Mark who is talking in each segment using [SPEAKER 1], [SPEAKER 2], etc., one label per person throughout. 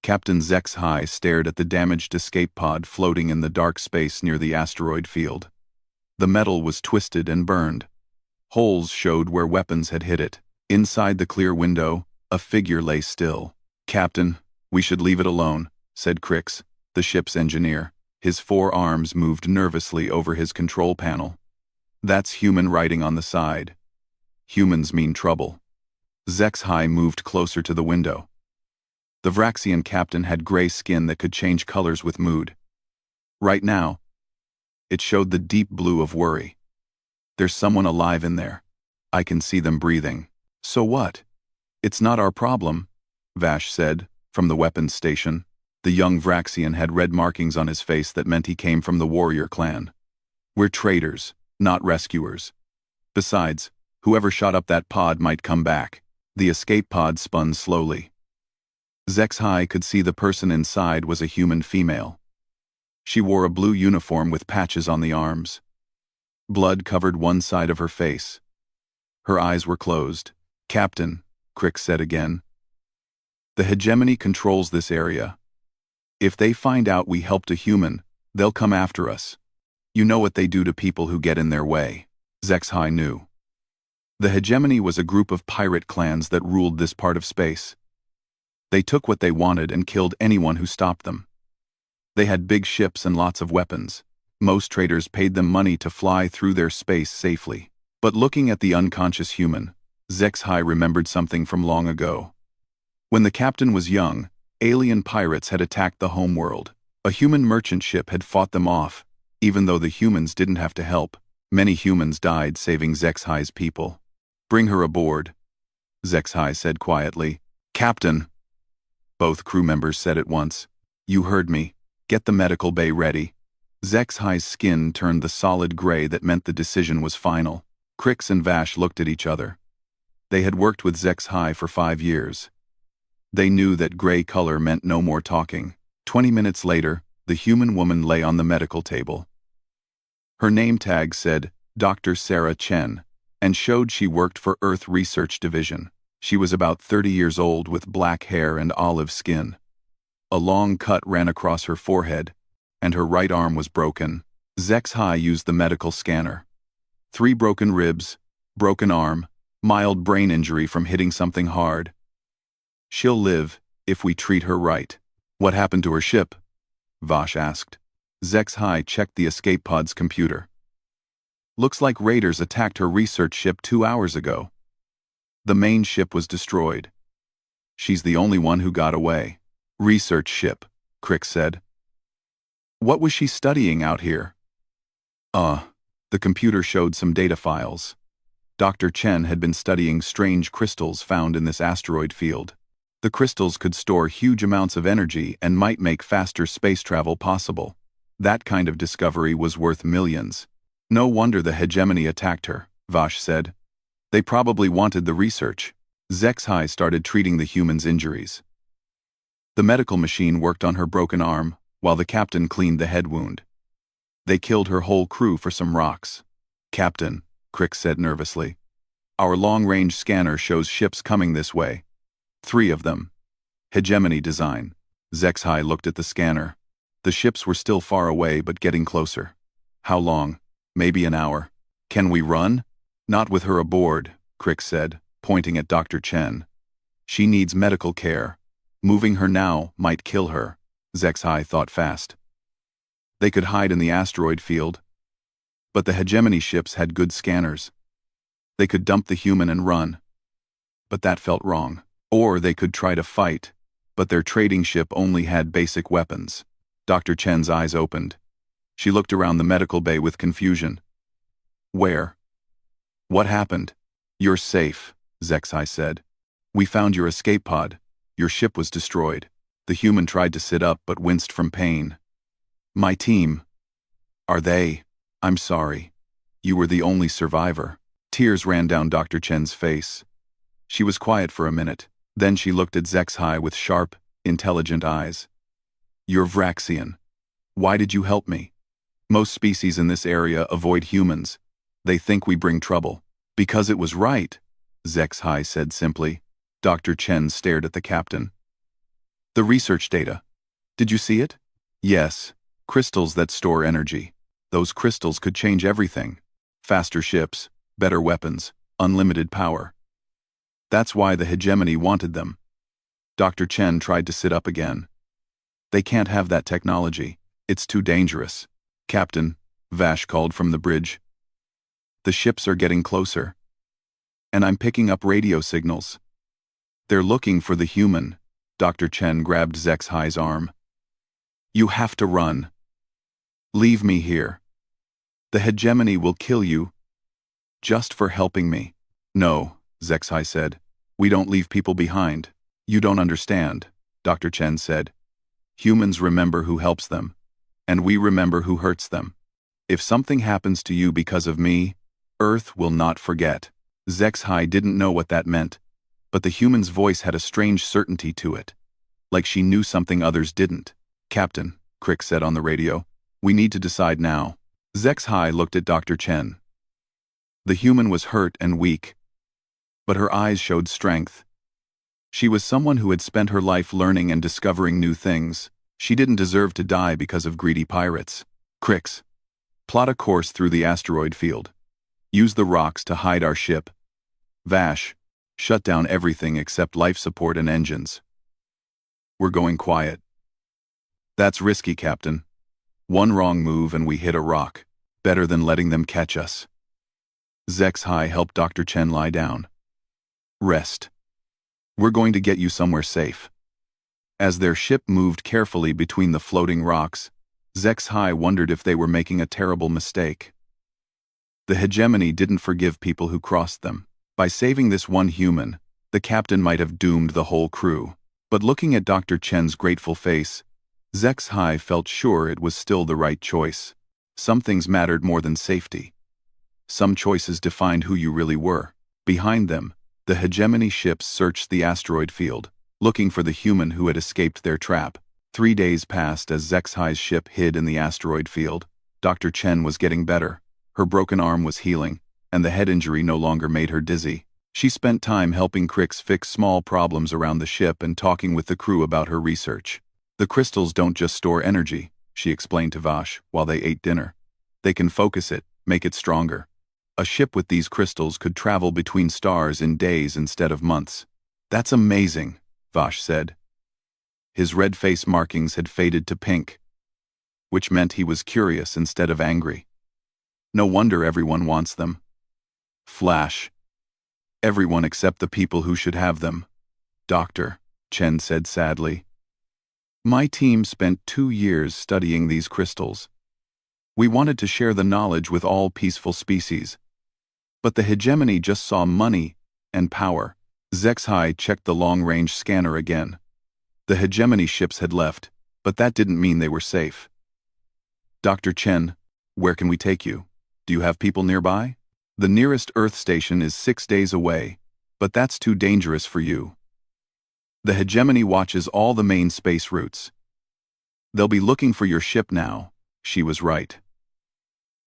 [SPEAKER 1] Captain Zex High stared at the damaged escape pod floating in the dark space near the asteroid field. The metal was twisted and burned. Holes showed where weapons had hit it. Inside the clear window, a figure lay still. "Captain, we should leave it alone," said Crix, the ship's engineer. His 4 arms moved nervously over his control panel. "That's human writing on the side. Humans mean trouble." Zex High moved closer to the window. The Vraxian captain had gray skin that could change colors with mood. Right now, it showed the deep blue of worry. "There's someone alive in there. I can see them breathing." "So what? It's not our problem," Vash said, from the weapons station. The young Vraxian had red markings on his face that meant he came from the warrior clan. "We're traders, not rescuers. Besides, whoever shot up that pod might come back." The escape pod spun slowly. Zex High could see the person inside was a human female. She wore a blue uniform with patches on the arms. Blood covered one side of her face. Her eyes were closed. "Captain," Crix said again, "the hegemony controls this area. If they find out we helped a human, they'll come after us. You know what they do to people who get in their way." Zex High knew. The hegemony was a group of pirate clans that ruled this part of space. They took what they wanted and killed anyone who stopped them. They had big ships and lots of weapons. Most traders paid them money to fly through their space safely. But looking at the unconscious human, Zex High remembered something from long ago. When the captain was young, alien pirates had attacked the homeworld. A human merchant ship had fought them off, even though the humans didn't have to help. Many humans died saving Zex High's people. "Bring her aboard," Zex High said quietly. "Captain," both crew members said at once. "You heard me. Get the medical bay ready." Zex High's skin turned the solid gray that meant the decision was final. Crix and Vash looked at each other. They had worked with Zex High for 5 years. They knew that gray color meant no more talking. 20 minutes later, the human woman lay on the medical table. Her name tag said Dr. Sarah Chen, and showed she worked for Earth Research Division. She was about 30 years old with black hair and olive skin. A long cut ran across her forehead, and her right arm was broken. Zex High used the medical scanner. 3 broken ribs, broken arm, mild brain injury from hitting something hard. "She'll live, if we treat her right." "What happened to her ship?" Vash asked. Zex High checked the escape pod's computer. "Looks like raiders attacked her research ship 2 hours ago. The main ship was destroyed. She's the only one who got away." "Research ship," Crix said. "What was she studying out here?" The computer showed some data files. Dr. Chen had been studying strange crystals found in this asteroid field. The crystals could store huge amounts of energy and might make faster space travel possible. That kind of discovery was worth millions. "No wonder the hegemony attacked her," Vash said. "They probably wanted the research." Zex High started treating the human's injuries. The medical machine worked on her broken arm, while the captain cleaned the head wound. They killed her whole crew for some rocks. "Captain," Crix said nervously, "our long-range scanner shows ships coming this way. 3 of them. Hegemony design." Zex High looked at the scanner. The ships were still far away but getting closer. "How long?" "Maybe an hour." "Can we run?" "Not with her aboard," Crix said, pointing at Dr. Chen. "She needs medical care. Moving her now might kill her." Zex High thought fast. They could hide in the asteroid field. But the hegemony ships had good scanners. They could dump the human and run. But that felt wrong. Or they could try to fight, but their trading ship only had basic weapons. Dr. Chen's eyes opened. She looked around the medical bay with confusion. "Where? What happened?" "You're safe," Zex High said. "We found your escape pod. Your ship was destroyed." The human tried to sit up but winced from pain. "My team. Are they? I'm sorry. You were the only survivor." Tears ran down Dr. Chen's face. She was quiet for a minute. Then she looked at Zex High with sharp, intelligent eyes. "You're Vraxian. Why did you help me?" "Most species in this area avoid humans. They think we bring trouble." "Because it was right," Zex High said simply. Dr. Chen stared at the captain. The research data. Did you see it? Yes. Crystals that store energy. Those crystals could change everything. Faster ships, better weapons, unlimited power. That's why the hegemony wanted them. Dr. Chen tried to sit up again. They can't have that technology. It's too dangerous. Captain, Vash called from the bridge. The ships are getting closer. And I'm picking up radio signals. They're looking for the human. Dr. Chen grabbed Zexhai's arm. You have to run. Leave me here. The hegemony will kill you. Just for helping me. No, Zexhai said. We don't leave people behind. You don't understand, Dr. Chen said. Humans remember who helps them. And we remember who hurts them. If something happens to you because of me, Earth will not forget. Zexhai didn't know what that meant, but the human's voice had a strange certainty to it. Like she knew something others didn't. Captain, Crick said on the radio, we need to decide now. Zexhai looked at Dr. Chen. The human was hurt and weak, but her eyes showed strength. She was someone who had spent her life learning and discovering new things. She didn't deserve to die because of greedy pirates. Crix, plot a course through the asteroid field. Use the rocks to hide our ship. Vash, shut down everything except life support and engines. We're going quiet. That's risky, Captain. One wrong move and we hit a rock. Better than letting them catch us. Zexhai helped Dr. Chen lie down. Rest. We're going to get you somewhere safe. As their ship moved carefully between the floating rocks, Zexhai wondered if they were making a terrible mistake. The hegemony didn't forgive people who crossed them. By saving this one human, the captain might have doomed the whole crew. But looking at Dr. Chen's grateful face, Zexhai felt sure it was still the right choice. Some things mattered more than safety. Some choices defined who you really were. Behind them, the hegemony ships searched the asteroid field, looking for the human who had escaped their trap. 3 days passed as Zexhai's ship hid in the asteroid field. Dr. Chen was getting better. Her broken arm was healing, and the head injury no longer made her dizzy. She spent time helping Crix fix small problems around the ship and talking with the crew about her research. The crystals don't just store energy, she explained to Vash while they ate dinner. They can focus it, make it stronger. A ship with these crystals could travel between stars in days instead of months. That's amazing, Vash said. His red face markings had faded to pink, which meant he was curious instead of angry. No wonder everyone wants them. Flash. Everyone except the people who should have them. Dr. Chen said sadly. My team spent 2 years studying these crystals. We wanted to share the knowledge with all peaceful species. But the hegemony just saw money and power. Zexhai checked the long-range scanner again. The hegemony ships had left, but that didn't mean they were safe. Dr. Chen, where can we take you? Do you have people nearby? The nearest Earth station is 6 days away, but that's too dangerous for you. The hegemony watches all the main space routes. They'll be looking for your ship now. She was right.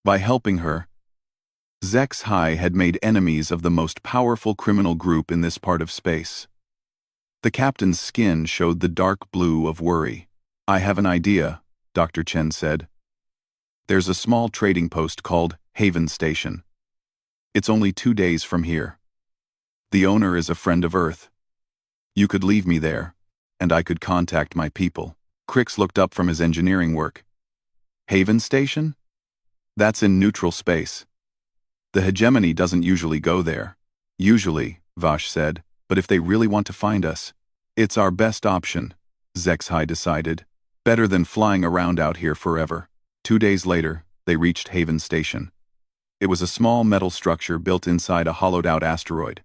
[SPEAKER 1] By helping her, Zexhai had made enemies of the most powerful criminal group in this part of space. The captain's skin showed the dark blue of worry. I have an idea, Dr. Chen said. There's a small trading post called Haven Station. It's only 2 days from here. The owner is a friend of Earth. You could leave me there, and I could contact my people. Crix looked up from his engineering work. Haven Station? That's in neutral space. The hegemony doesn't usually go there. Usually, Vash said, but if they really want to find us, it's our best option, Zexhai decided. Better than flying around out here forever. 2 days later, they reached Haven Station. It was a small metal structure built inside a hollowed-out asteroid.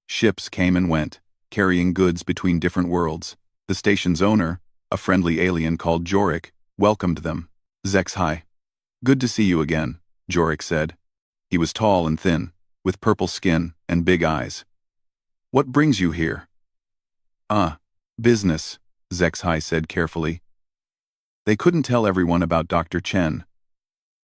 [SPEAKER 1] Ships came and went, carrying goods between different worlds. The station's owner, a friendly alien called Jorik, welcomed them. Zexhai. Good to see you again, Jorik said. He was tall and thin, with purple skin and big eyes. What brings you here? Business, Zexhai said carefully. They couldn't tell everyone about Dr. Chen.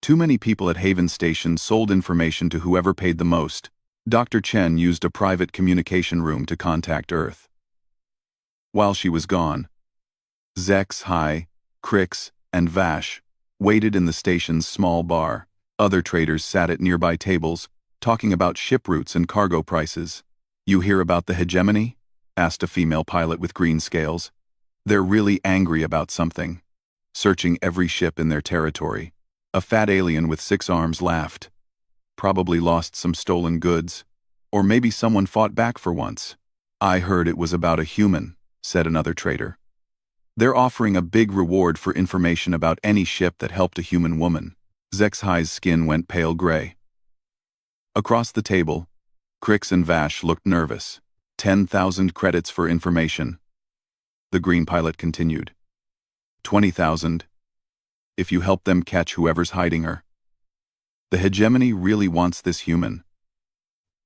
[SPEAKER 1] Too many people at Haven Station sold information to whoever paid the most. Dr. Chen used a private communication room to contact Earth. While she was gone, Zex, Hai, Crix, and Vash waited in the station's small bar. Other traders sat at nearby tables, talking about ship routes and cargo prices. "You hear about the hegemony?" asked a female pilot with green scales. "They're really angry about something. Searching every ship in their territory." A fat alien with 6 arms laughed. "Probably lost some stolen goods. Or maybe someone fought back for once." "I heard it was about a human," said another trader. "They're offering a big reward for information about any ship that helped a human woman." Zexhai's skin went pale gray. Across the table, Crix and Vash looked nervous. 10,000 credits for information. The green pilot continued. 20,000 if you help them catch whoever's hiding her. The hegemony really wants this human.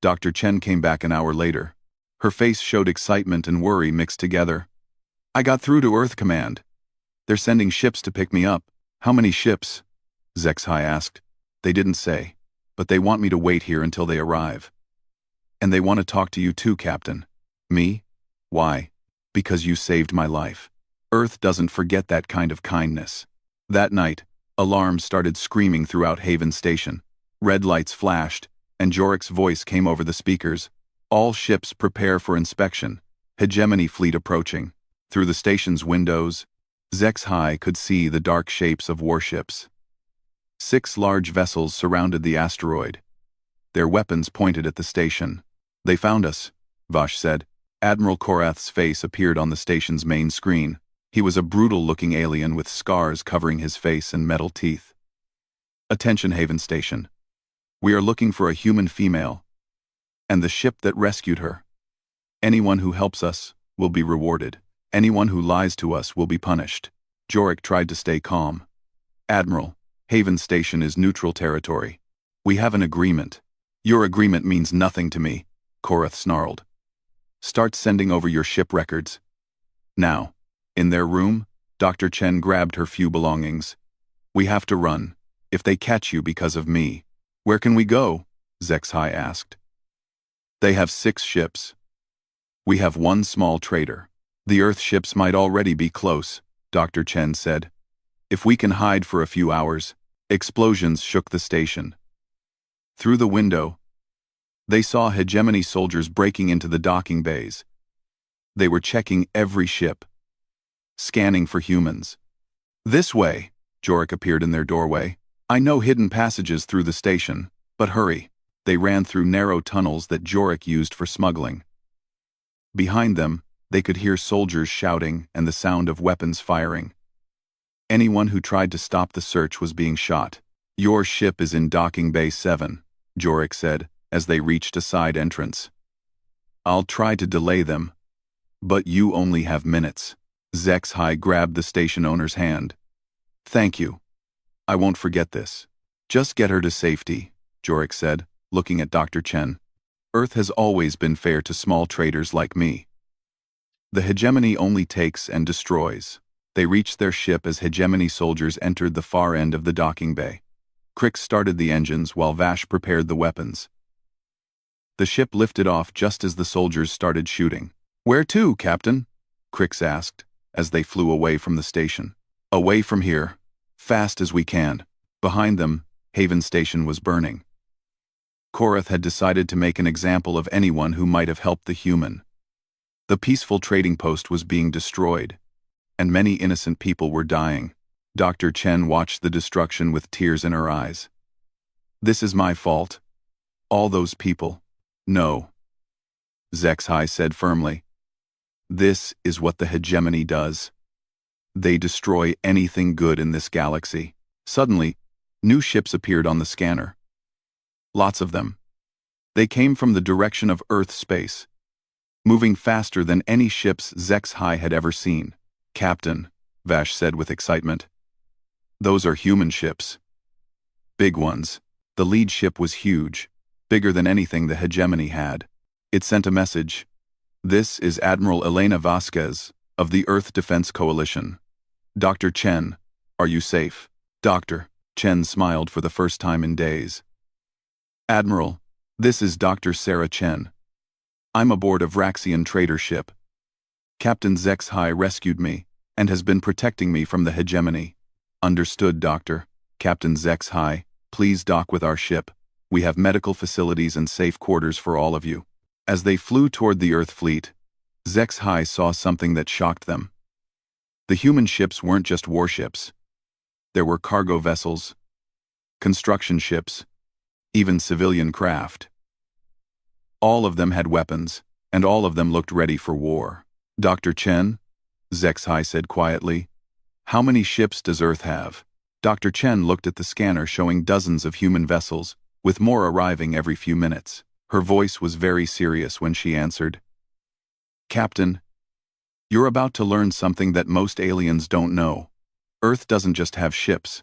[SPEAKER 1] Dr. Chen came back an hour later. Her face showed excitement and worry mixed together. "I got through to Earth Command. They're sending ships to pick me up." "How many ships?" Zexhai asked. "They didn't say, but they want me to wait here until they arrive. And they want to talk to you too, Captain." "Me? Why?" "Because you saved my life. Earth doesn't forget that kind of kindness." That night, alarms started screaming throughout Haven Station. Red lights flashed, and Jorik's voice came over the speakers. "All ships prepare for inspection. Hegemony fleet approaching." Through the station's windows, Zexhai could see the dark shapes of warships. 6 large vessels surrounded the asteroid. Their weapons pointed at the station. "They found us," Vash said. Admiral Korath's face appeared on the station's main screen. He was a brutal-looking alien with scars covering his face and metal teeth. "Attention, Haven Station. We are looking for a human female, and the ship that rescued her. Anyone who helps us will be rewarded. Anyone who lies to us will be punished." Jorik tried to stay calm. "Admiral, Haven Station is neutral territory. We have an agreement." "Your agreement means nothing to me," Korath snarled. "Start sending over your ship records. Now." In their room, Dr. Chen grabbed her few belongings. "We have to run. If they catch you because of me." "Where can we go?" Zexhai asked. "They have 6 ships. We have 1 small trader. The Earth ships might already be close," Dr. Chen said. "If we can hide for a few hours." Explosions shook the station. Through the window, they saw hegemony soldiers breaking into the docking bays. They were checking every ship, scanning for humans. "This way," Jorik appeared in their doorway. "I know hidden passages through the station, but hurry." They ran through narrow tunnels that Jorik used for smuggling. Behind them, they could hear soldiers shouting and the sound of weapons firing. Anyone who tried to stop the search was being shot. "Your ship is in Docking Bay 7, Jorik said, as they reached a side entrance. "I'll try to delay them, but you only have minutes." Zexhai grabbed the station owner's hand. "Thank you. I won't forget this." "Just get her to safety," Jorik said, looking at Dr. Chen. "Earth has always been fair to small traders like me. The hegemony only takes and destroys." They reached their ship as hegemony soldiers entered the far end of the docking bay. Crix started the engines while Vash prepared the weapons. The ship lifted off just as the soldiers started shooting. "Where to, Captain?" Crix asked, as they flew away from the station. "Away from here, fast as we can." Behind them, Haven Station was burning. Korath had decided to make an example of anyone who might have helped the human. The peaceful trading post was being destroyed, and many innocent people were dying. Dr. Chen watched the destruction with tears in her eyes. "This is my fault. All those people." "No," Zexhai said firmly. "This is what the hegemony does. They destroy anything good in this galaxy." Suddenly, new ships appeared on the scanner. Lots of them. They came from the direction of Earth space, moving faster than any ships Zexhai had ever seen. "Captain," Vash said with excitement, "those are human ships. Big ones." The lead ship was huge, bigger than anything the hegemony had. It sent a message. "This is Admiral Elena Vasquez of the Earth Defense Coalition. Dr. Chen, are you safe?" "Doctor," Chen smiled for the first time in days. "Admiral, this is Dr. Sarah Chen. I'm aboard a Vraxian trader ship. Captain Zexhai rescued me. and has been protecting me from the hegemony. Understood, Doctor. Captain Zex High, please dock with our ship. We have medical facilities and safe quarters for all of you. As they flew toward the Earth fleet, Zex High saw something that shocked them. The human ships weren't just warships. There were cargo vessels, construction ships, even civilian craft. All of them had weapons, and all of them looked ready for war. Dr. Chen, Zex High said quietly, how many ships does Earth have? Dr. Chen looked at the scanner showing dozens of human vessels, with more arriving every few minutes. Her voice was very serious when she answered, Captain, you're about to learn something that most aliens don't know. Earth doesn't just have ships.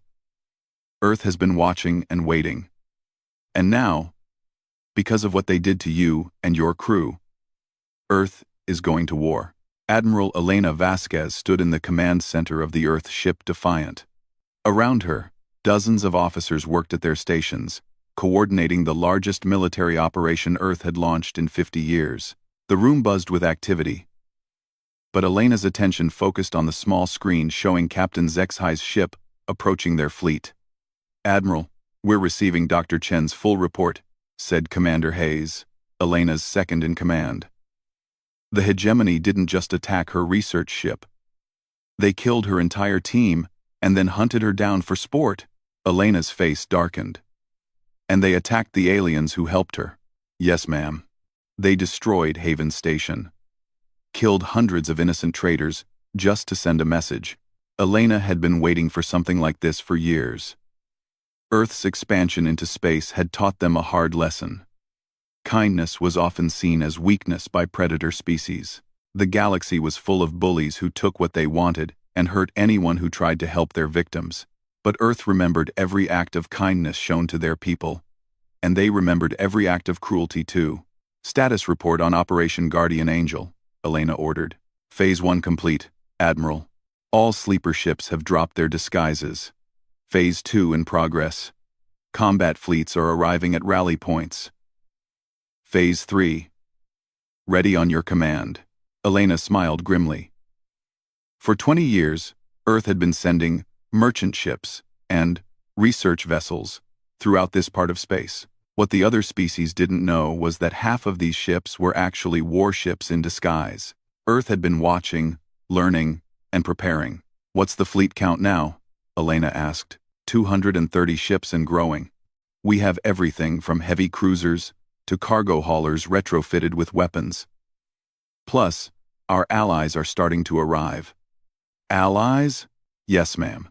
[SPEAKER 1] Earth has been watching and waiting. And now, because of what they did to you and your crew, Earth is going to war. Admiral Elena Vasquez stood in the command center of the Earth ship Defiant. Around her, dozens of officers worked at their stations, coordinating the largest military operation Earth had launched in 50 years. The room buzzed with activity. But Elena's attention focused on the small screen showing Captain Zex High's ship approaching their fleet. Admiral, we're receiving Dr. Chen's full report, said Commander Hayes, Elena's second in command. The hegemony didn't just attack her research ship. They killed her entire team and then hunted her down for sport. Elena's face darkened. And they attacked the aliens who helped her. Yes, ma'am. They destroyed Haven Station. Killed hundreds of innocent traders just to send a message. Elena had been waiting for something like this for years. Earth's expansion into space had taught them a hard lesson. Kindness was often seen as weakness by predator species. The galaxy was full of bullies who took what they wanted and hurt anyone who tried to help their victims. But Earth remembered every act of kindness shown to their people. And they remembered every act of cruelty too. Status report on Operation Guardian Angel, Elena ordered. Phase 1 complete, Admiral. All sleeper ships have dropped their disguises. Phase 2 in progress. Combat fleets are arriving at rally points. Phase 3. Ready on your command. Elena smiled grimly. For 20 years, Earth had been sending merchant ships and research vessels throughout this part of space. What the other species didn't know was that half of these ships were actually warships in disguise. Earth had been watching, learning, and preparing. What's the fleet count now? Elena asked. 230 ships and growing. We have everything from heavy cruisers to cargo haulers retrofitted with weapons. Plus, our allies are starting to arrive. Allies? Yes, ma'am.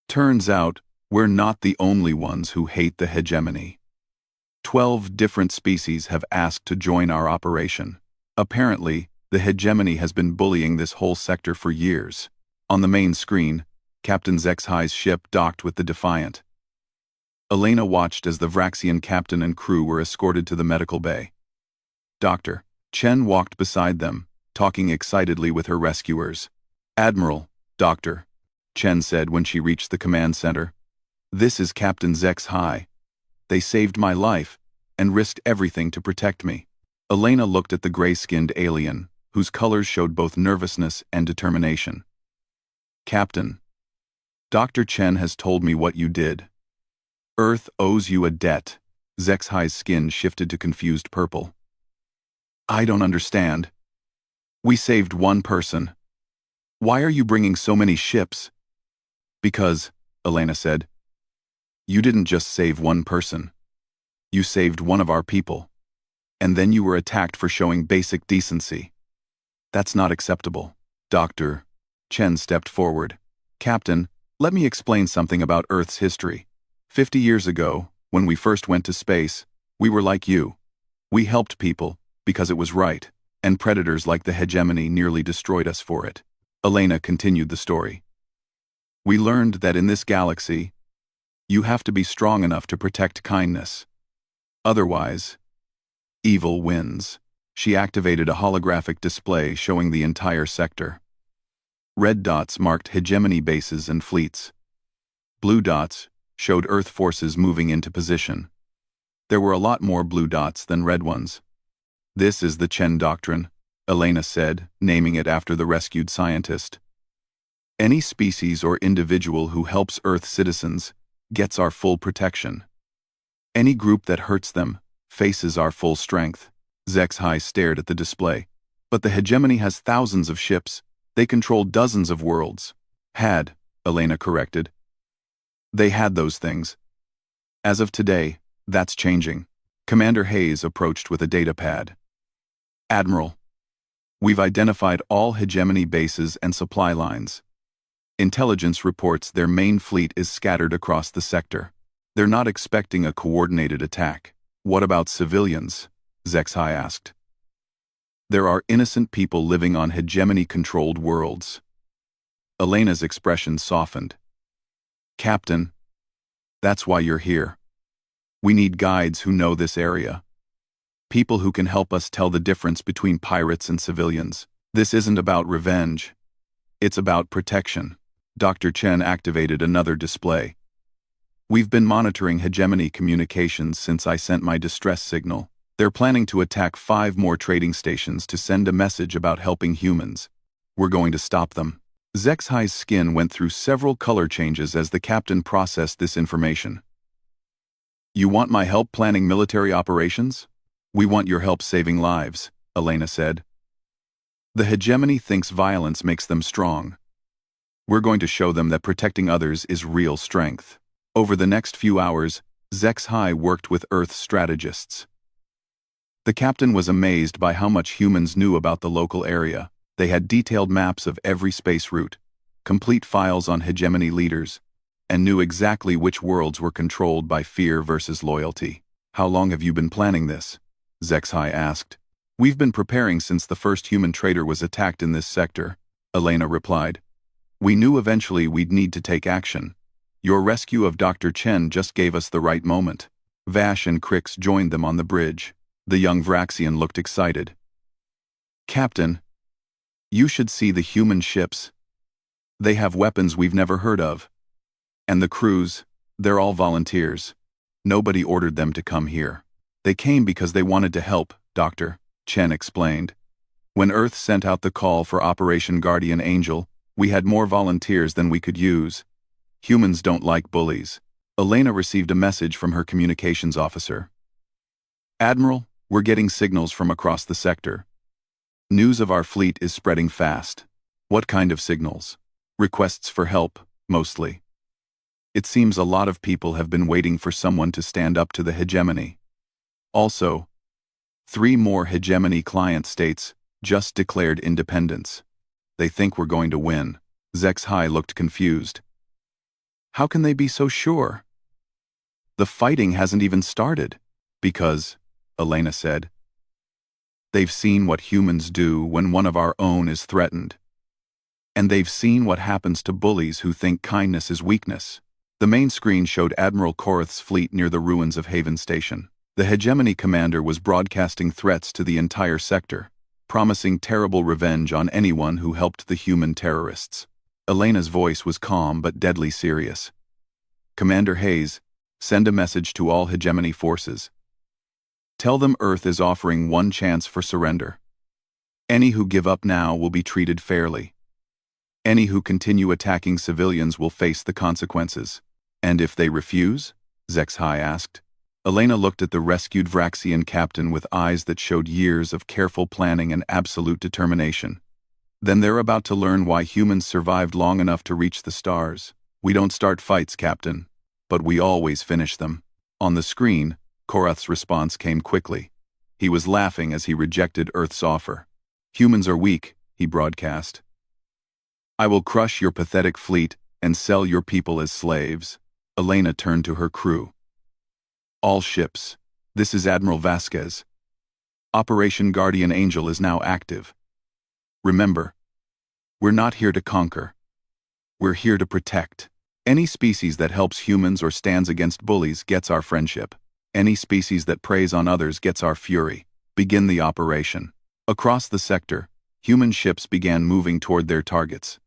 [SPEAKER 1] Turns out, we're not the only ones who hate the hegemony. 12 different species have asked to join our operation. Apparently, the hegemony has been bullying this whole sector for years. On the main screen, Captain Zex High's ship docked with the Defiant. Elena watched as the Vraxian captain and crew were escorted to the medical bay. Dr. Chen walked beside them, talking excitedly with her rescuers. Admiral, Dr. Chen said when she reached the command center. This is Captain Zex High. They saved my life and risked everything to protect me. Elena looked at the gray-skinned alien, whose colors showed both nervousness and determination. Captain, Dr. Chen has told me what you did. Earth owes you a debt. Zex High's skin shifted to confused purple. I don't understand. We saved one person. Why are you bringing so many ships? Because, Elena said, you didn't just save one person. You saved one of our people. And then you were attacked for showing basic decency. That's not acceptable. Dr. Chen stepped forward. Captain, let me explain something about Earth's history. 50 years ago, when we first went to space, we were like you. We helped people because it was right, and predators like the hegemony nearly destroyed us for it. Elena continued the story. We learned that in this galaxy, you have to be strong enough to protect kindness. Otherwise, evil wins. She activated a holographic display showing the entire sector. Red dots marked hegemony bases and fleets. Blue dots showed Earth forces moving into position. There were a lot more blue dots than red ones. This is the Chen Doctrine, Elena said, naming it after the rescued scientist. Any species or individual who helps Earth citizens gets our full protection. Any group that hurts them faces our full strength. Zexhai stared at the display. But the hegemony has thousands of ships. They control dozens of worlds. Had, Elena corrected. They had those things. As of today, that's changing. Commander Hayes approached with a data pad. Admiral, we've identified all hegemony bases and supply lines. Intelligence reports their main fleet is scattered across the sector. They're not expecting a coordinated attack. What about civilians? Zexhai asked. There are innocent people living on hegemony-controlled worlds. Elena's expression softened. Captain, that's why you're here. We need guides who know this area. People who can help us tell the difference between pirates and civilians. This isn't about revenge. It's about protection. Dr. Chen activated another display. We've been monitoring hegemony communications since I sent my distress signal. They're planning to attack 5 more trading stations to send a message about helping humans. We're going to stop them. Zexhai's skin went through several color changes as the captain processed this information. You want my help planning military operations? We want your help saving lives, Elena said. The hegemony thinks violence makes them strong. We're going to show them that protecting others is real strength. Over the next few hours, Zexhai worked with Earth strategists. The captain was amazed by how much humans knew about the local area. They had detailed maps of every space route, complete files on hegemony leaders, and knew exactly which worlds were controlled by fear versus loyalty. How long have you been planning this? Zexhai asked. We've been preparing since the first human trader was attacked in this sector, Elena replied. We knew eventually we'd need to take action. Your rescue of Dr. Chen just gave us the right moment. Vash and Crix joined them on the bridge. The young Vraxian looked excited. Captain, you should see the human ships. They have weapons we've never heard of. And the crews, they're all volunteers. Nobody ordered them to come here. They came because they wanted to help, Dr. Chen explained. When Earth sent out the call for Operation Guardian Angel, we had more volunteers than we could use. Humans don't like bullies. Elena received a message from her communications officer. Admiral, we're getting signals from across the sector. News of our fleet is spreading fast. What kind of signals? Requests for help, mostly. It seems a lot of people have been waiting for someone to stand up to the hegemony. Also, 3 more hegemony client states just declared independence. They think we're going to win. Zexhai looked confused. How can they be so sure? The fighting hasn't even started. Because, Elena said, they've seen what humans do when one of our own is threatened. And they've seen what happens to bullies who think kindness is weakness. The main screen showed Admiral Korath's fleet near the ruins of Haven Station. The hegemony commander was broadcasting threats to the entire sector, promising terrible revenge on anyone who helped the human terrorists. Elena's voice was calm but deadly serious. Commander Hayes, send a message to all hegemony forces. Tell them Earth is offering one chance for surrender. Any who give up now will be treated fairly. Any who continue attacking civilians will face the consequences. And if they refuse? Zexhai asked. Elena looked at the rescued Vraxian captain with eyes that showed years of careful planning and absolute determination. Then they're about to learn why humans survived long enough to reach the stars. We don't start fights, Captain, but we always finish them. On the screen, Korath's response came quickly. He was laughing as he rejected Earth's offer. Humans are weak, he broadcast. I will crush your pathetic fleet and sell your people as slaves. Elena turned to her crew. All ships, this is Admiral Vasquez. Operation Guardian Angel is now active. Remember, we're not here to conquer. We're here to protect. Any species that helps humans or stands against bullies gets our friendship. Any species that preys on others gets our fury. Begin the operation. Across the sector, human ships began moving toward their targets.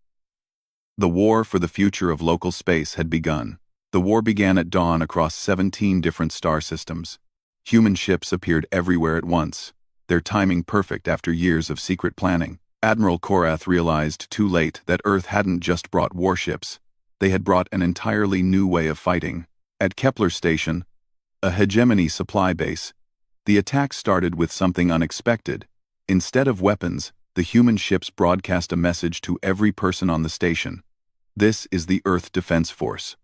[SPEAKER 1] The war for the future of local space had begun. The war began at dawn across 17 different star systems. Human ships appeared everywhere at once, their timing perfect after years of secret planning. Admiral Korath realized too late that Earth hadn't just brought warships, they had brought an entirely new way of fighting. At Kepler Station, a hegemony supply base, the attack started with something unexpected. Instead of weapons, the human ships broadcast a message to every person on the station. This is the Earth Defense Force.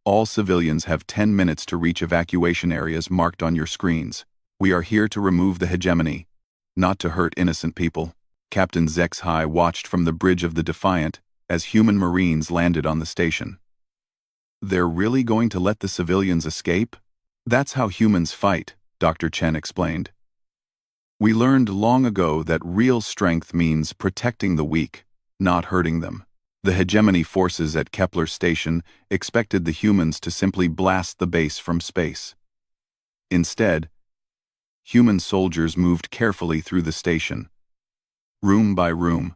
[SPEAKER 1] All civilians have 10 minutes to reach evacuation areas marked on your screens. We are here to remove the hegemony, not to hurt innocent people. Captain Zexhai watched from the bridge of the Defiant as human Marines landed on the station. They're really going to let the civilians escape? That's how humans fight, Dr. Chen explained. We learned long ago that real strength means protecting the weak, not hurting them. The hegemony forces at Kepler Station expected the humans to simply blast the base from space. Instead, human soldiers moved carefully through the station, room by room,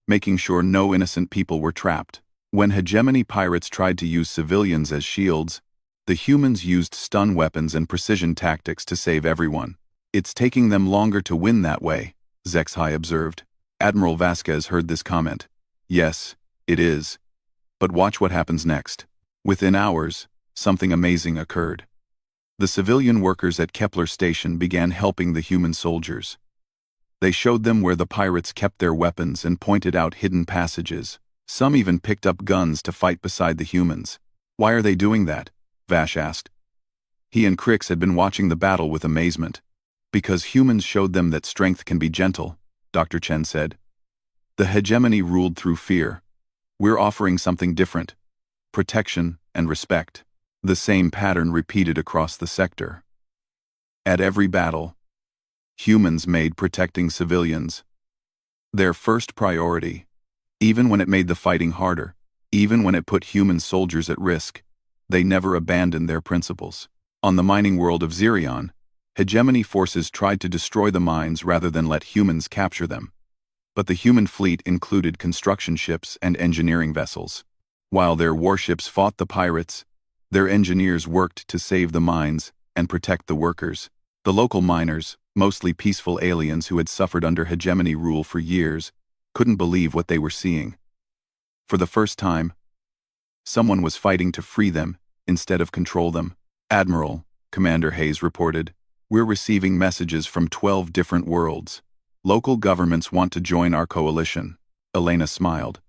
[SPEAKER 1] making sure no innocent people were trapped. When hegemony pirates tried to use civilians as shields, the humans used stun weapons and precision tactics to save everyone. It's taking them longer to win that way, Zexhai observed. Admiral Vasquez heard this comment. Yes, it is. But watch what happens next. Within hours, something amazing occurred. The civilian workers at Kepler Station began helping the human soldiers. They showed them where the pirates kept their weapons and pointed out hidden passages. Some even picked up guns to fight beside the humans. Why are they doing that? Vash asked. He and Crix had been watching the battle with amazement. Because humans showed them that strength can be gentle, Dr. Chen said. The hegemony ruled through fear. We're offering something different. Protection and respect. The same pattern repeated across the sector. At every battle, humans made protecting civilians their first priority. Even when it made the fighting harder, even when it put human soldiers at risk, they never abandoned their principles. On the mining world of Zirion, hegemony forces tried to destroy the mines rather than let humans capture them. But the human fleet included construction ships and engineering vessels. While their warships fought the pirates, their engineers worked to save the mines and protect the workers. The local miners, mostly peaceful aliens who had suffered under hegemony rule for years, couldn't believe what they were seeing. For the first time, someone was fighting to free them instead of control them. Admiral, Commander Hayes reported, we're receiving messages from 12 different worlds. Local governments want to join our coalition. Elena smiled.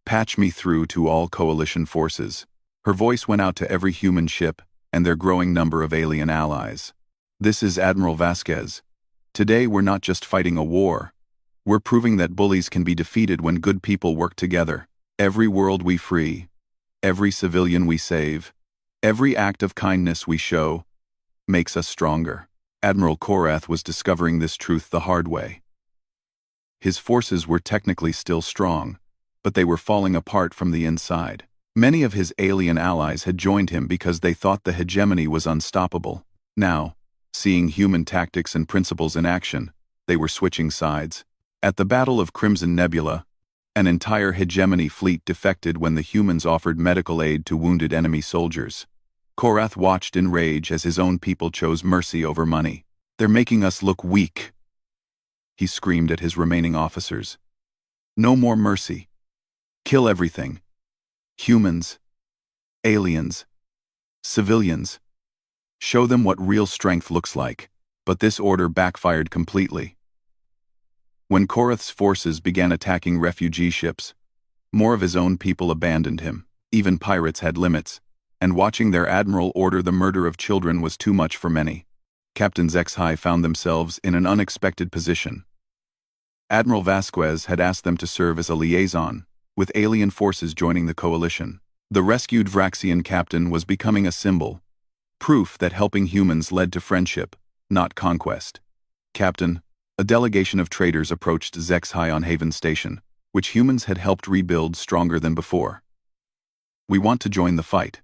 [SPEAKER 1] Patch me through to all coalition forces. Her voice went out to every human ship and their growing number of alien allies. This is Admiral Vasquez. Today we're not just fighting a war. We're proving that bullies can be defeated when good people work together. Every world we free, every civilian we save, every act of kindness we show, makes us stronger. Admiral Korath was discovering this truth the hard way. His forces were technically still strong, but they were falling apart from the inside. Many of his alien allies had joined him because they thought the hegemony was unstoppable. Now, seeing human tactics and principles in action, they were switching sides. At the Battle of Crimson Nebula, an entire hegemony fleet defected when the humans offered medical aid to wounded enemy soldiers. Korath watched in rage as his own people chose mercy over money. They're making us look weak, he screamed at his remaining officers. No more mercy. Kill everything. Humans, aliens, civilians. Show them what real strength looks like. But this order backfired completely. When Korath's forces began attacking refugee ships, more of his own people abandoned him. Even pirates had limits, and watching their admiral order the murder of children was too much for many. Captain Zexhai found themselves in an unexpected position. Admiral Vasquez had asked them to serve as a liaison, with alien forces joining the coalition. The rescued Vraxian captain was becoming a symbol, proof that helping humans led to friendship, not conquest. Captain, a delegation of traders approached Zexhai on Haven Station, which humans had helped rebuild stronger than before. We want to join the fight.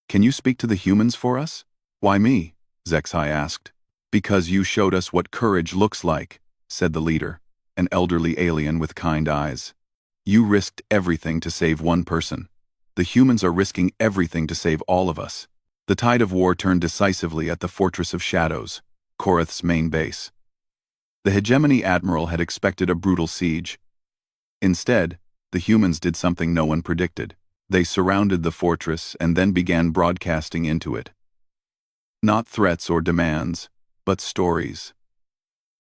[SPEAKER 1] Can you speak to the humans for us? Why me? Zexhai asked. Because you showed us what courage looks like, said the leader, an elderly alien with kind eyes. You risked everything to save one person. The humans are risking everything to save all of us. The tide of war turned decisively at the Fortress of Shadows, Korath's main base. The Hegemony Admiral had expected a brutal siege. Instead, the humans did something no one predicted. They surrounded the fortress and then began broadcasting into it. Not threats or demands, but stories.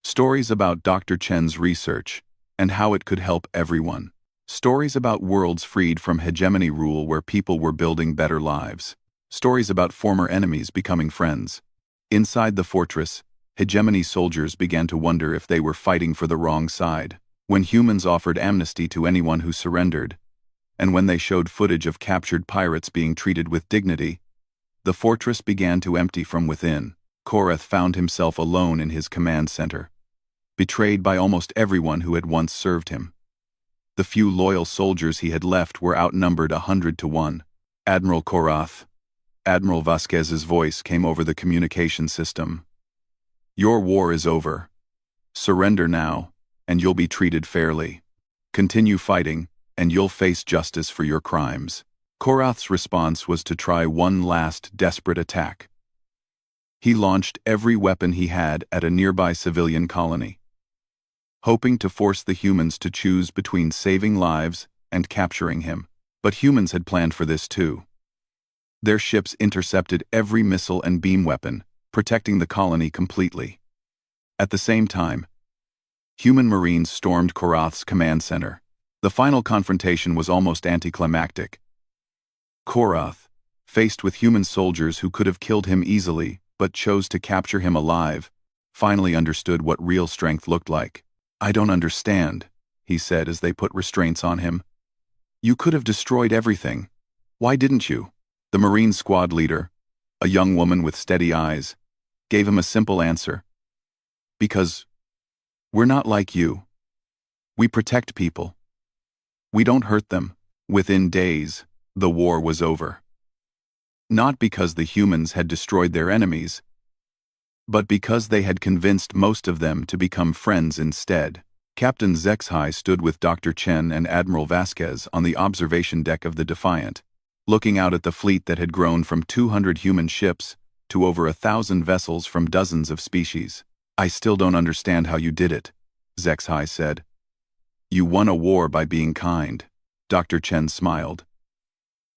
[SPEAKER 1] Stories about Dr. Chen's research and how it could help everyone. Stories about worlds freed from hegemony rule where people were building better lives. Stories about former enemies becoming friends. Inside the fortress, hegemony soldiers began to wonder if they were fighting for the wrong side. When humans offered amnesty to anyone who surrendered, and when they showed footage of captured pirates being treated with dignity, the fortress began to empty from within. Korath found himself alone in his command center, betrayed by almost everyone who had once served him. The few loyal soldiers he had left were outnumbered 100 to 1. Admiral Korath. Admiral Vasquez's voice came over the communication system. Your war is over. Surrender now, and you'll be treated fairly. Continue fighting, and you'll face justice for your crimes. Korath's response was to try one last desperate attack. He launched every weapon he had at a nearby civilian colony, hoping to force the humans to choose between saving lives and capturing him. But humans had planned for this too. Their ships intercepted every missile and beam weapon, protecting the colony completely. At the same time, human marines stormed Korath's command center. The final confrontation was almost anticlimactic. Korath, faced with human soldiers who could have killed him easily but chose to capture him alive, finally understood what real strength looked like. I don't understand, he said as they put restraints on him. You could have destroyed everything. Why didn't you? The Marine squad leader, a young woman with steady eyes, gave him a simple answer. Because we're not like you. We protect people. We don't hurt them. Within days, the war was over. Not because the humans had destroyed their enemies, but because they had convinced most of them to become friends instead. Captain Zexhai stood with Dr. Chen and Admiral Vasquez on the observation deck of the Defiant, looking out at the fleet that had grown from 200 human ships to over 1,000 vessels from dozens of species. I still don't understand how you did it, Zexhai said. You won a war by being kind. Dr. Chen smiled.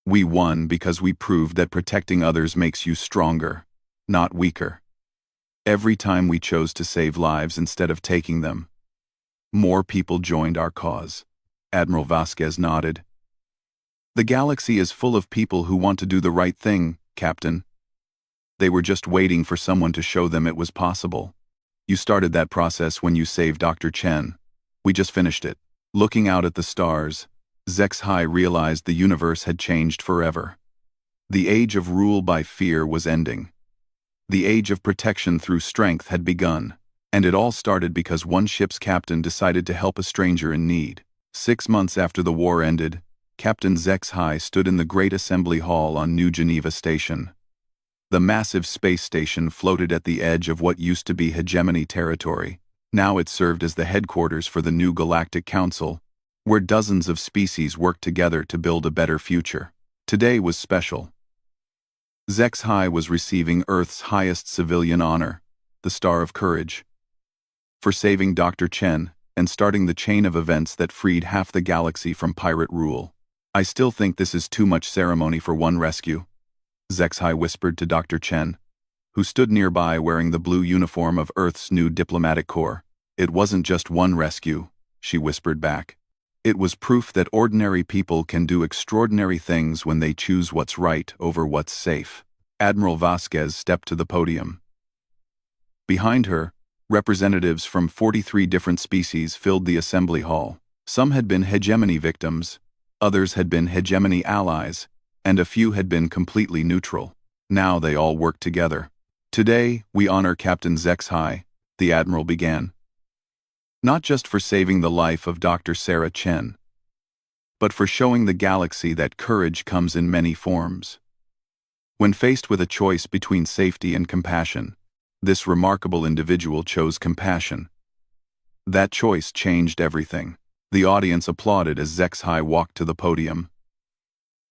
[SPEAKER 1] We won because we proved that protecting others makes you stronger, not weaker. Every time we chose to save lives instead of taking them, more people joined our cause. Admiral Vasquez nodded. The galaxy is full of people who want to do the right thing, Captain. They were just waiting for someone to show them it was possible. You started that process when you saved Dr. Chen. We just finished it. Looking out at the stars, Zexhai realized the universe had changed forever. The age of rule by fear was ending. The age of protection through strength had begun, and it all started because one ship's captain decided to help a stranger in need. 6 months after the war ended, Captain Zexhai stood in the Great Assembly Hall on New Geneva Station. The massive space station floated at the edge of what used to be hegemony territory. Now it served as the headquarters for the new Galactic Council, where dozens of species worked together to build a better future. Today was special. Zexhai was receiving Earth's highest civilian honor, the Star of Courage, for saving Dr. Chen and starting the chain of events that freed half the galaxy from pirate rule. I still think this is too much ceremony for one rescue, Zexhai whispered to Dr. Chen, who stood nearby wearing the blue uniform of Earth's new diplomatic corps. It wasn't just one rescue, she whispered back. It was proof that ordinary people can do extraordinary things when they choose what's right over what's safe. Admiral Vasquez stepped to the podium. Behind her, representatives from 43 different species filled the assembly hall. Some had been hegemony victims, others had been hegemony allies, and a few had been completely neutral. Now they all worked together. Today, we honor Captain Zexhai, the Admiral began. Not just for saving the life of Dr. Sarah Chen, but for showing the galaxy that courage comes in many forms. When faced with a choice between safety and compassion, this remarkable individual chose compassion. That choice changed everything. The audience applauded as Zexhai walked to the podium.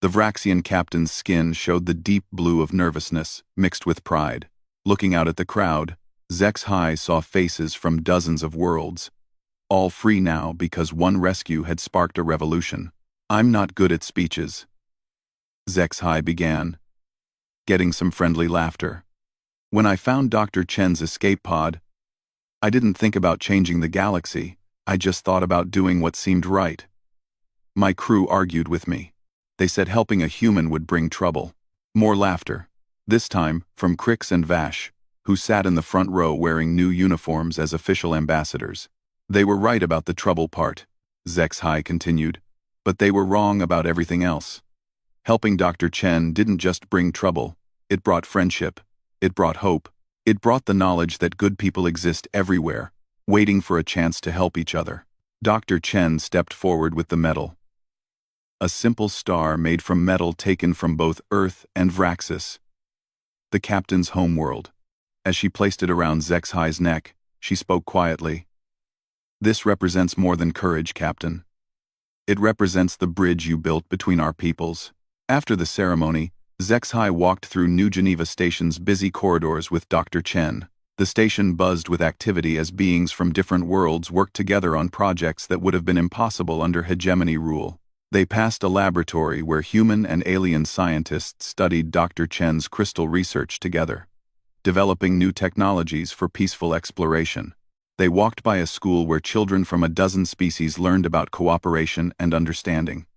[SPEAKER 1] The Vraxian captain's skin showed the deep blue of nervousness, mixed with pride. Looking out at the crowd, Zex High saw faces from dozens of worlds, all free now because one rescue had sparked a revolution. "I'm not good at speeches," Zex High began, getting some friendly laughter. "When I found Dr. Chen's escape pod, I didn't think about changing the galaxy, I just thought about doing what seemed right. My crew argued with me. They said helping a human would bring trouble." More laughter, this time from Crix and Vash, who sat in the front row wearing new uniforms as official ambassadors. "They were right about the trouble part," Zex High continued, "but they were wrong about everything else. Helping Dr. Chen didn't just bring trouble, it brought friendship, it brought hope, it brought the knowledge that good people exist everywhere, waiting for a chance to help each other." Dr. Chen stepped forward with the medal. A simple star made from metal taken from both Earth and Vraxis, the captain's homeworld. As she placed it around Zex High's neck, she spoke quietly. "This represents more than courage, Captain. It represents the bridge you built between our peoples." After the ceremony, Zex High walked through New Geneva Station's busy corridors with Dr. Chen. The station buzzed with activity as beings from different worlds worked together on projects that would have been impossible under hegemony rule. They passed a laboratory where human and alien scientists studied Dr. Chen's crystal research together, developing new technologies for peaceful exploration. They walked by a school where children from a dozen species learned about cooperation and understanding.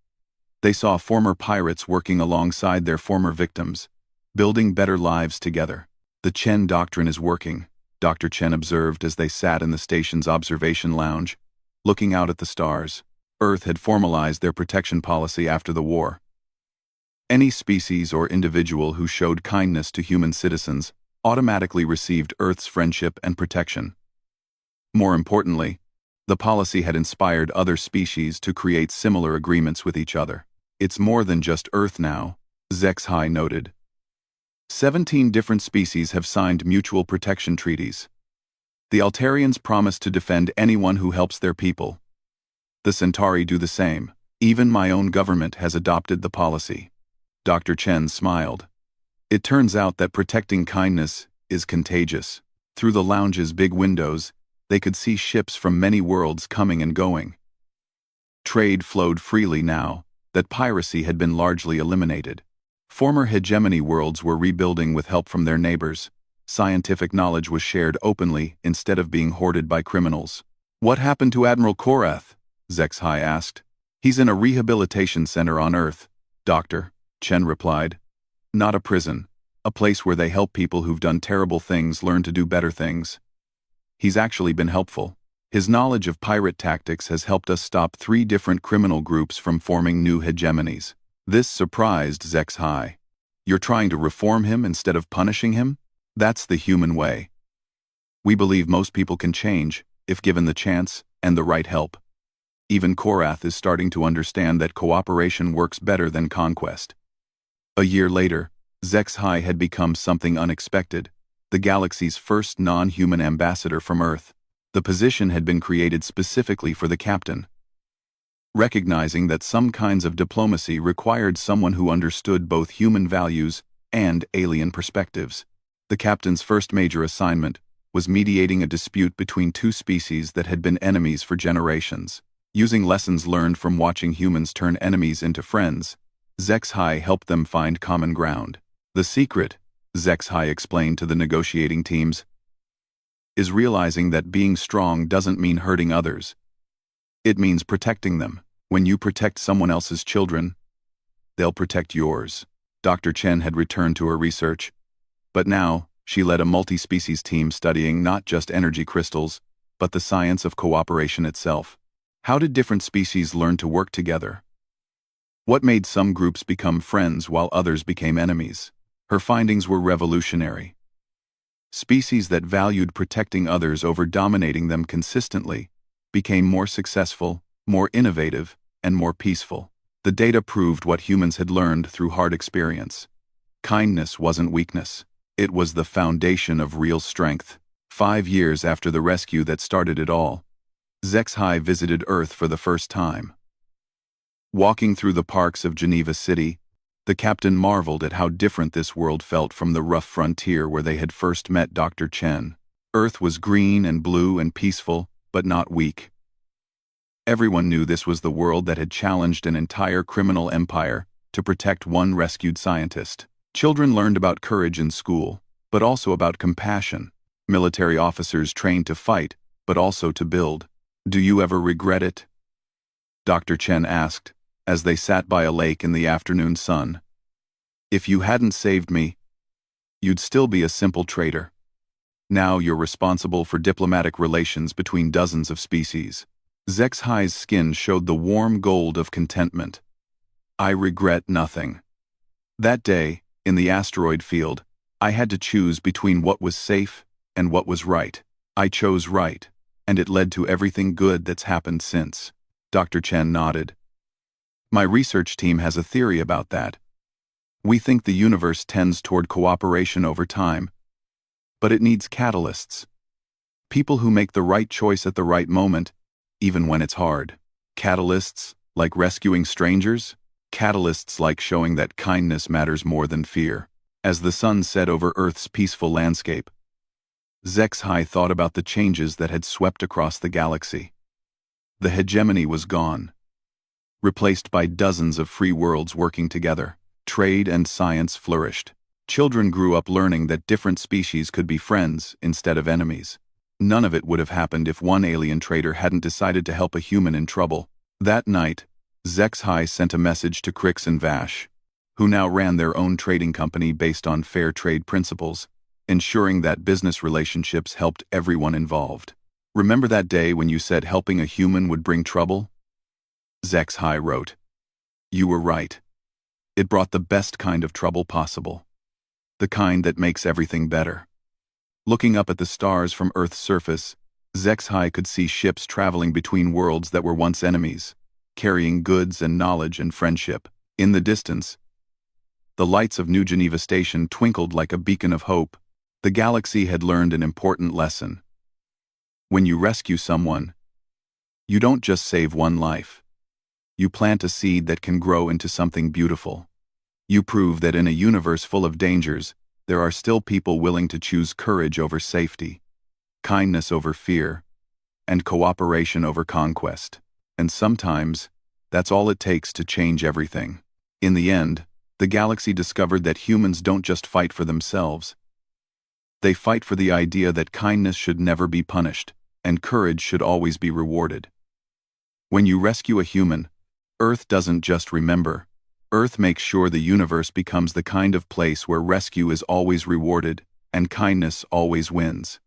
[SPEAKER 1] They saw former pirates working alongside their former victims, building better lives together. "The Chen Doctrine is working," Dr. Chen observed as they sat in the station's observation lounge, looking out at the stars. Earth had formalized their protection policy after the war. Any species or individual who showed kindness to human citizens automatically received Earth's friendship and protection. More importantly, the policy had inspired other species to create similar agreements with each other. "It's more than just Earth now," Zex High noted. 17 different species have signed mutual protection treaties. The Altarians promise to defend anyone who helps their people. The Centauri do the same. Even my own government has adopted the policy." Dr. Chen smiled. "It turns out that protecting kindness is contagious." Through the lounge's big windows, they could see ships from many worlds coming and going. Trade flowed freely now that piracy had been largely eliminated. Former hegemony worlds were rebuilding with help from their neighbors. Scientific knowledge was shared openly instead of being hoarded by criminals. "What happened to Admiral Korath?" Zex High asked. "He's in a rehabilitation center on Earth, Doctor," Chen replied. "Not a prison, a place where they help people who've done terrible things learn to do better things. He's actually been helpful. His knowledge of pirate tactics has helped us stop 3 different criminal groups from forming new hegemonies." This surprised Zex High. "You're trying to reform him instead of punishing him? That's the human way. We believe most people can change, if given the chance and the right help. Even Korath is starting to understand that cooperation works better than conquest." A year later, Zex High had become something unexpected, the galaxy's first non-human ambassador from Earth. The position had been created specifically for the captain. Recognizing that some kinds of diplomacy required someone who understood both human values and alien perspectives. The captain's first major assignment was mediating a dispute between 2 species that had been enemies for generations. Using lessons learned from watching humans turn enemies into friends, Zex High helped them find common ground. "The secret," Zex High explained to the negotiating teams, "is realizing that being strong doesn't mean hurting others. It means protecting them. When you protect someone else's children, they'll protect yours." Dr. Chen had returned to her research, but now she led a multi-species team studying not just energy crystals, but the science of cooperation itself. How did different species learn to work together? What made some groups become friends while others became enemies? Her findings were revolutionary. Species that valued protecting others over dominating them consistently became more successful, more innovative, and more peaceful. The data proved what humans had learned through hard experience. Kindness wasn't weakness. It was the foundation of real strength. 5 years after the rescue that started it all, Zex High visited Earth for the first time. Walking through the parks of Geneva City, the captain marveled at how different this world felt from the rough frontier where they had first met Dr. Chen. Earth was green and blue and peaceful, but not weak. Everyone knew this was the world that had challenged an entire criminal empire to protect one rescued scientist. Children learned about courage in school, but also about compassion. Military officers trained to fight, but also to build. Do you ever regret it? Dr. Chen asked, as they sat by a lake in the afternoon sun. If you hadn't saved me, you'd still be a simple trader. Now you're responsible for diplomatic relations between dozens of species. Zexhai's skin showed the warm gold of contentment. I regret nothing. That day, in the asteroid field, I had to choose between what was safe and what was right. I chose right, and it led to everything good that's happened since. Dr. Chen nodded. My research team has a theory about that. We think the universe tends toward cooperation over time, but it needs catalysts. People who make the right choice at the right moment, even when it's hard. Catalysts, like rescuing strangers. Catalysts like showing that kindness matters more than fear. As the sun set over Earth's peaceful landscape, Zexhai thought about the changes that had swept across the galaxy. The hegemony was gone, replaced by dozens of free worlds working together. Trade and science flourished. Children grew up learning that different species could be friends instead of enemies. None of it would have happened if one alien trader hadn't decided to help a human in trouble. That night, Zexhai sent a message to Crix and Vash, who now ran their own trading company based on fair trade principles, ensuring that business relationships helped everyone involved. Remember that day when you said helping a human would bring trouble? Zexhai wrote. You were right. It brought the best kind of trouble possible. The kind that makes everything better. Looking up at the stars from Earth's surface, Zexhai could see ships traveling between worlds that were once enemies, carrying goods and knowledge and friendship. In the distance, the lights of New Geneva Station twinkled like a beacon of hope. The galaxy had learned an important lesson. When you rescue someone, you don't just save one life. You plant a seed that can grow into something beautiful. You prove that in a universe full of dangers, there are still people willing to choose courage over safety, kindness over fear, and cooperation over conquest. And sometimes, that's all it takes to change everything. In the end, the galaxy discovered that humans don't just fight for themselves. They fight for the idea that kindness should never be punished, and courage should always be rewarded. When you rescue a human, Earth doesn't just remember. Earth makes sure the universe becomes the kind of place where rescue is always rewarded and kindness always wins.